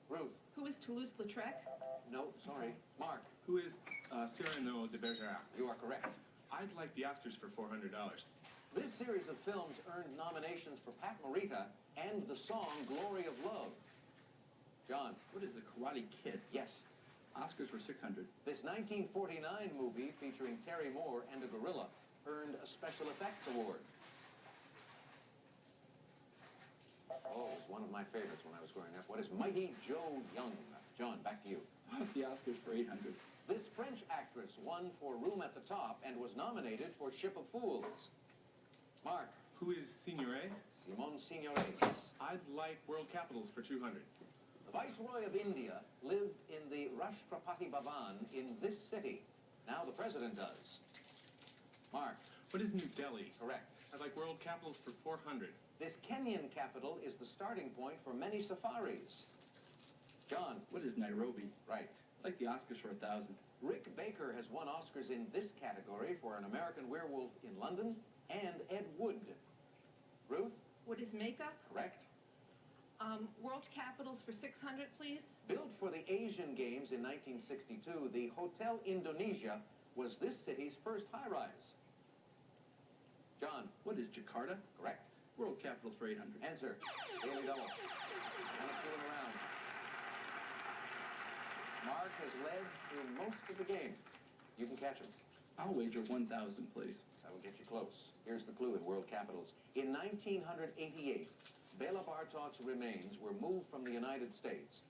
Ruth. Who is Toulouse-Lautrec? No, sorry. Mark. Who is Cyrano de Bergerac? You are correct. I'd like the Oscars for $400. This series of films earned nominations for Pat Morita and the song Glory of Love. John. What is the Karate Kid? Yes. Oscars for $600. This 1949 movie featuring Terry Moore and a gorilla earned a Special Effects Award. Oh, it was one of my favorites when I was growing up. What is Mighty Joe Young? John, back to you. The Oscars for $800. This French actress won for Room at the Top and was nominated for Ship of Fools. Mark. Who is Signoret? Simone Signoret. Yes. I'd like World Capitals for $200. The Viceroy of India lived in the Rashtrapati Bhavan in this city. Now the president does. Mark. What is New Delhi? Correct. I'd like World Capitals for $400. This Kenyan capital is the starting point for many safaris. John. What is Nairobi? Right. I'd like the Oscars for $1,000. Rick Baker has won Oscars in this category for An American Werewolf in London and Ed Wood. Ruth. What is makeup? Correct. World Capitals for $600, please. Built for the Asian Games in 1962, the Hotel Indonesia was this city's first high-rise. John. What is Jakarta? Correct. World Capitals for $800. Answer. Daily double. And it's fooling around. Mark has led through most of the game. You can catch him. I'll wager $1,000, please. That will get you close. Here's the clue in World Capitals. In 1988, Bela Bartok's remains were moved from the United States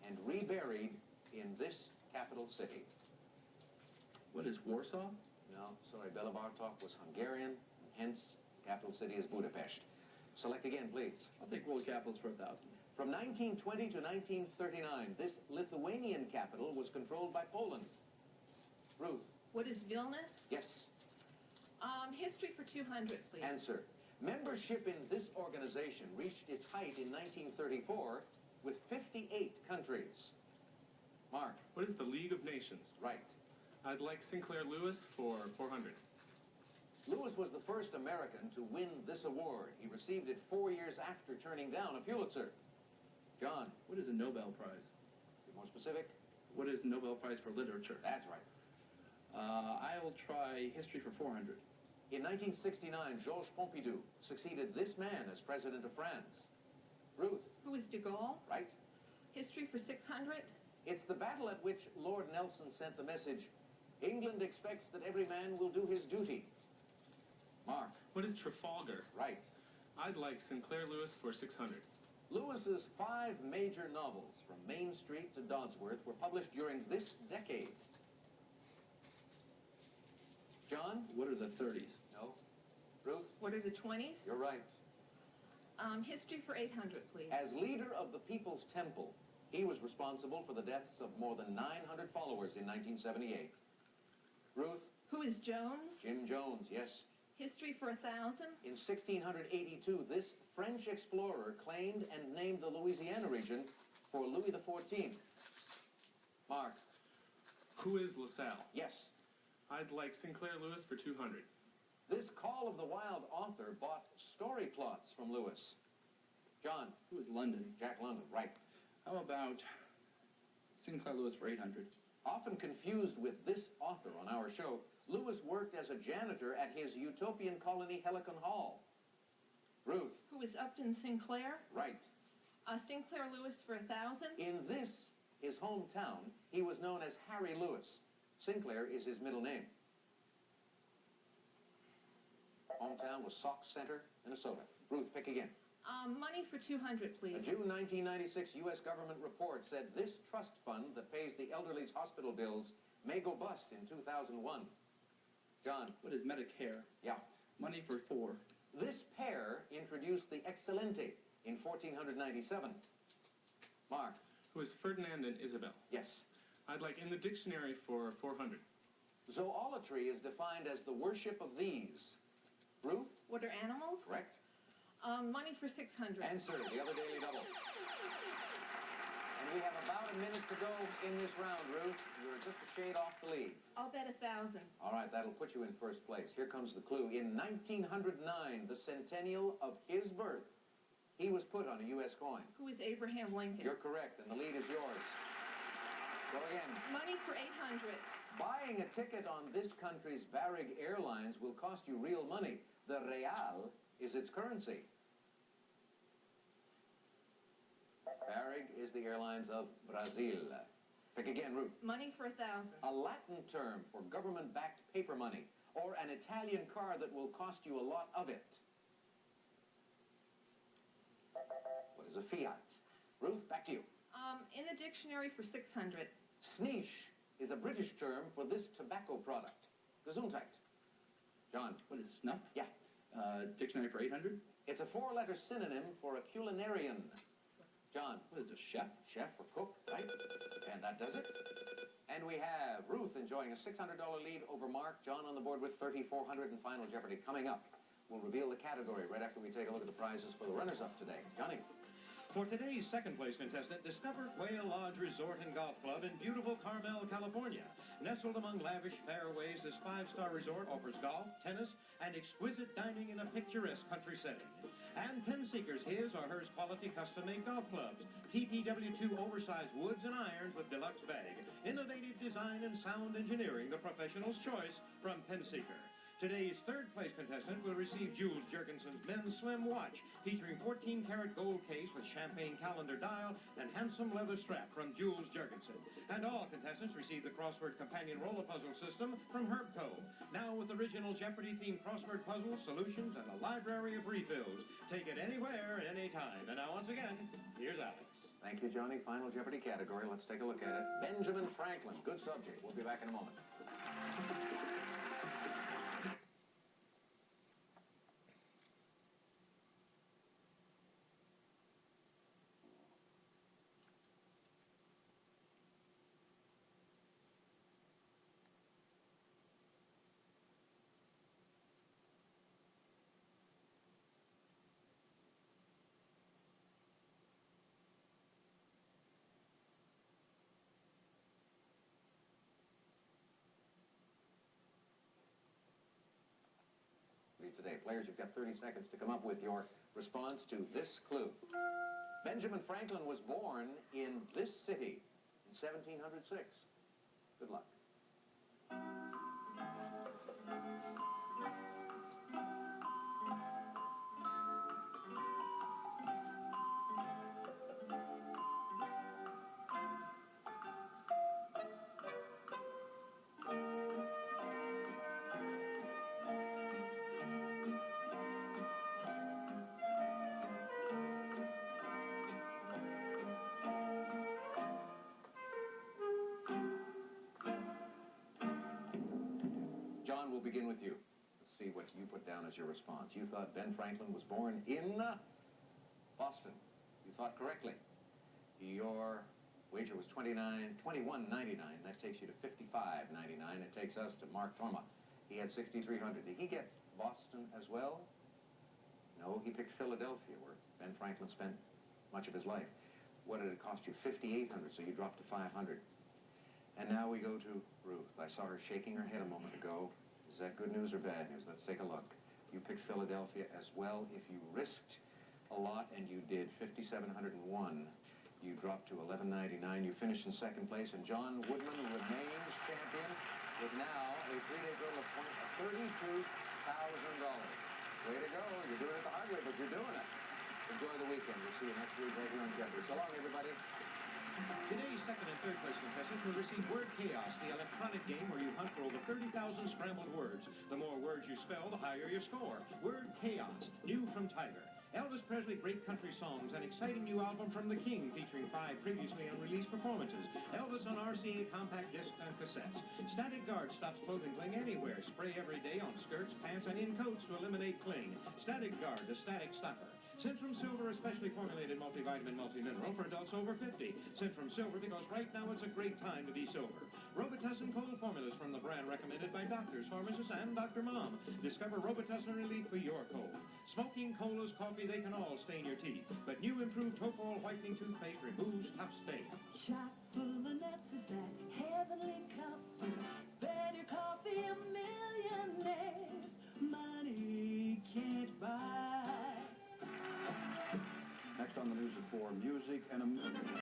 and reburied in this capital city. What is Warsaw? No, sorry, Bela Bartok was Hungarian, and hence the capital city is Budapest. Select again, please. I'll take World Capitals for $1,000. From 1920 to 1939, this Lithuanian capital was controlled by Poland. Ruth. What is Vilnius? Yes. History for $200, please. Answer. Membership in this organization reached its height in 1934 with 58 countries. Mark. What is the League of Nations? Right. I'd like Sinclair Lewis for $400. Lewis was the first American to win this award. He received it 4 years after turning down a Pulitzer. John. What is a Nobel Prize? Be more specific. What is the Nobel Prize for Literature? That's right. I'll try history for $400. In 1969, Georges Pompidou succeeded this man as president of France. Ruth. Who is de Gaulle? Right. History for $600. It's the battle at which Lord Nelson sent the message, England expects that every man will do his duty. Mark. What is Trafalgar? Right. I'd like Sinclair Lewis for $600. Lewis's 5 major novels, from Main Street to Dodsworth, were published during this decade. John? What are the 30s? No. Ruth? What are the 20s? You're right. History for $800, please. As leader of the People's Temple, he was responsible for the deaths of more than 900 followers in 1978. Ruth? Who is Jones? Jim Jones, yes. History for $1,000. In 1682, this French explorer claimed and named the Louisiana region for Louis XIV. Mark? Who is LaSalle? Yes. I'd like Sinclair Lewis for $200. This Call of the Wild author bought story plots from Lewis. John? Who is London? Jack London, right. How about Sinclair Lewis for $800? Often confused with this author on our show, Lewis worked as a janitor at his utopian colony Helicon Hall. Ruth? Who is Upton Sinclair? Right. Sinclair Lewis for $1,000. In this, his hometown, he was known as Harry Lewis. Sinclair is his middle name. Hometown was Sauk Center, Minnesota. Ruth, pick again. Money for $200, A please. June 1996 U.S. government report said this trust fund that pays the elderly's hospital bills may go bust in 2001. John? What is Medicare? Yeah. Money for $4. This pair introduced the Excelente in 1497. Mark? Who is Ferdinand and Isabel? Yes. I'd like in the dictionary for $400. Zoolatry is defined as the worship of these. Ruth? What are animals? Correct. Money for $600. Answer, the other daily double. And we have about a minute to go in this round, Ruth. You're just a shade off the lead. I'll bet $1,000. All right, that'll put you in first place. Here comes the clue. In 1909, the centennial of his birth, He was put on a U.S. coin. Who is Abraham Lincoln? You're correct, and the lead is yours. Go again. Money for 800. Buying a ticket on this country's Varig Airlines will cost you real money. The real is its currency. Varig is the airlines of Brazil. Pick again, Ruth. Money for 1,000. A Latin term for government-backed paper money, or an Italian car that will cost you a lot of it. What is a fiat? Ruth, back to you. In the dictionary for 600. Sneesh is a British term for this tobacco product. Gesundheit. John. What is snuff? Yeah. Dictionary for 800? It's a four-letter synonym for a culinarian. John. What is a chef? Chef or cook, right? And that does it. And we have Ruth enjoying a $600 lead over Mark. John on the board with $3,400 in Final Jeopardy. Coming up, we'll reveal the category right after we take a look at the prizes for the runners-up today. Johnny. For today's second-place contestant, discover Whale Lodge Resort and Golf Club in beautiful Carmel, California. Nestled among lavish fairways, this five-star resort offers golf, tennis, and exquisite dining in a picturesque country setting. And Pen Seekers his or hers quality custom-made golf clubs. TPW2 oversized woods and irons with deluxe bag. Innovative design and sound engineering, the professional's choice from Pen Seeker. Today's third-place contestant will receive Jules Jurgenson's men's slim watch, featuring 14-karat gold case with champagne calendar dial and handsome leather strap from Jules Jurgenson. And all contestants receive the crossword companion roller puzzle system from Herbco. Now with original Jeopardy-themed crossword puzzles, solutions, and a library of refills. Take it anywhere, anytime. And now, once again, here's Alex. Thank you, Johnny. Final Jeopardy category. Let's take a look at it. Benjamin Franklin. Good subject. We'll be back in a moment. Today. Players, you've got 30 seconds to come up with your response to this clue. Benjamin Franklin was born in this city in 1706. Good luck. John, we'll begin with you. Let's see what you put down as your response. You thought Ben Franklin was born in Boston. You thought correctly. Your wager was $21.99. That takes you to $55.99. It takes us to Mark Torma. He had $6,300. Did he get Boston as well? No, he picked Philadelphia, where Ben Franklin spent much of his life. What did it cost you? $5,800, so you dropped to $500. And now we go to Ruth. I saw her shaking her head a moment ago. Is that good news or bad news? Let's take a look. You picked Philadelphia as well. If you risked a lot and you did $5,701, you dropped to $11.99. You finished in second place, and John Woodman remains champion with now a three-day total of $32,000. Way to go. You're doing it the hard way, but you're doing it. Enjoy the weekend. We'll see you next week right here on Jeopardy. So long, everybody. Today's second and third place contestants will receive Word Chaos, the electronic game where you hunt for over 30,000 scrambled words. The more words you spell, the higher your score. Word Chaos, new from Tiger. Elvis Presley Great Country Songs, an exciting new album from The King featuring 5 previously unreleased performances. Elvis on RCA compact discs and cassettes. Static Guard stops clothing cling anywhere. Spray every day on skirts, pants, and in coats to eliminate cling. Static Guard, the static stopper. Centrum Silver, especially formulated multivitamin, multimineral for adults over 50. Centrum Silver because right now it's a great time to be sober. Robitussin cold formulas from the brand recommended by doctors, pharmacists, and Dr. Mom. Discover Robitussin relief for your cold. Smoking, colas, coffee, they can all stain your teeth. But new improved Topol whitening toothpaste removes tough stain. Chock full of nuts is that heavenly coffee. Better coffee a millionaires money can't buy. for music and